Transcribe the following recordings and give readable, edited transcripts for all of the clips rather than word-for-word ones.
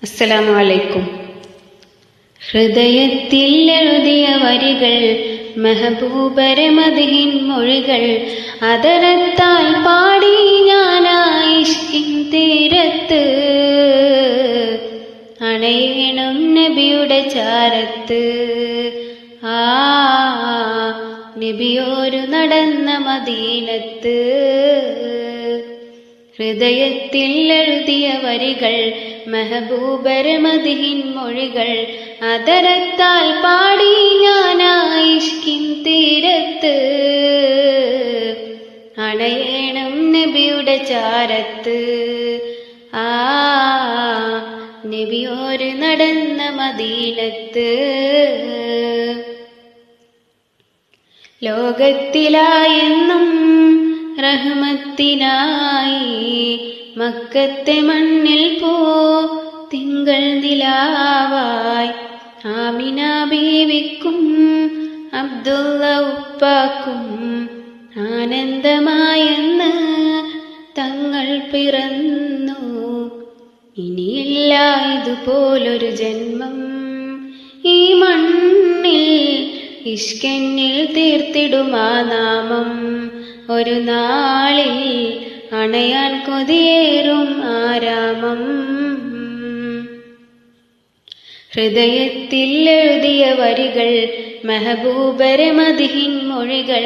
അസ്സലാമു അലൈക്കും. ഹൃദയത്തിൽ എഴുതിയ വരികൾ, മെഹബൂബരെ മദ്ഹിൻ മൊഴികൾ, അതരത്താൽ പാടി ഞാനായിഷ്കിൻ തീരത്ത്, അണയണം നബിയുടെ ചാരത്ത്. ആ നബിയോരു നടന്ന മദീനത്ത്. ഹൃദയത്തിൽ എഴുതിയ വരികൾ, മെഹബൂബരെ മദ്ഹിൻ മൊഴികൾ, അതരത്താൽ പാടി ഞാനായിഷ്കിൻ തീരത്ത്, അണയണം നബിയുടെ ചാരത്ത്. ആ നബിയോര് നടന്ന മദീനത്ത്. ലോകത്തിലായെന്നും റഹ്മത്തിനായി മക്കത്തെ മണ്ണിൽ തിങ്കൾ നിലാവായി, ആമിന ബീവിക്കും അബ്ദുള്ള ഉപ്പാക്കും ആനന്ദമായെന്ന് തങ്ങൾ പിറന്നു. ഇനിയില്ല ഇതുപോലൊരു ജന്മം ഈ മണ്ണിൽ, ഇഷ്കെന്നിൽ തീർത്തിടുമാ നാമം. ഒരു നാളിൽ അണയാൻ കൊതിയേറും ആരാമം. ഹൃദയത്തിൽ എഴുതിയ വരികൾ, മെഹബൂബരെ മദ്ഹിൻ മൊഴികൾ,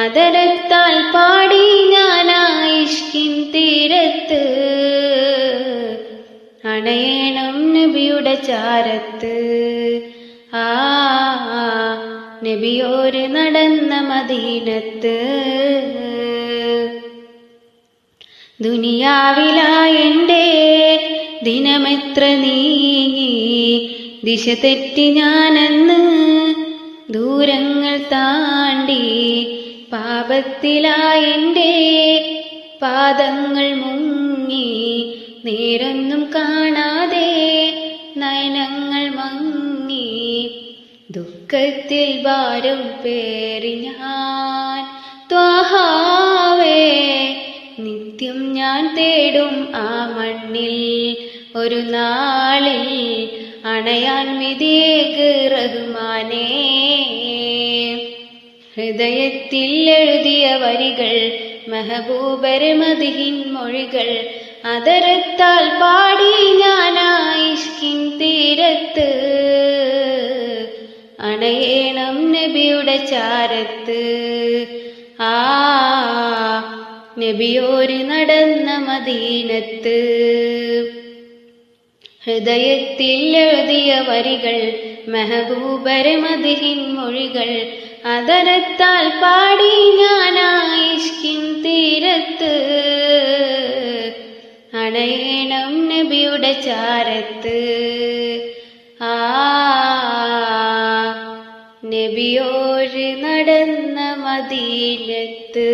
അതരത്താൽ പാടി ഞാനായിഷ്കിൻ തീരത്ത്, അണയണം നബിയുടെ ചാരത്ത്. ആ നബിയോര് നടന്ന മദീനത്ത്. ദുനിയാവിലായെന്റെ ദിനമെത്ര നീങ്ങി, ദിശ തെറ്റി ഞാനെന്ന് ദൂരങ്ങൾ താണ്ടി, പാപത്തിലായെന്റെ പാദങ്ങൾ മുങ്ങി, നേരൊന്നും കാണാതെ നയനങ്ങൾ മങ്ങി, ദുഃഖത്തിൽ ഭാരം പേറി ഞാൻ ത്വാഹാവേ, നിത്യം ഞാൻ തേടും ആ മണ്ണിൽ, ഒരു നാളിൽ അണയാൻ വിധിയേക് റഹ്മാനേ. ഹൃദയത്തിൽ എഴുതിയ വരികൾ, മെഹബൂബരെ മദ്ഹിൻ മൊഴികൾ, അതരത്താൽ പാടി ഞാനായിഷ്കിൻ തീരത്ത്, അണയണം നബിയുടെ ചാരത്ത്. ആ നബിയോര് നടന്ന മദീനത്ത്. ഹൃദയത്തിൽ എഴുതിയ വരികൾ, മെഹബൂബരെ മദ്ഹിൻ മൊഴികൾ, അതരത്താൽ പാടി ഞാനായിഷ്കിൻ തീരത്ത്, അണയണം നബിയുടെ ചാരത്ത്. ആ നബിയോര് നടന്ന മദീനത്ത്.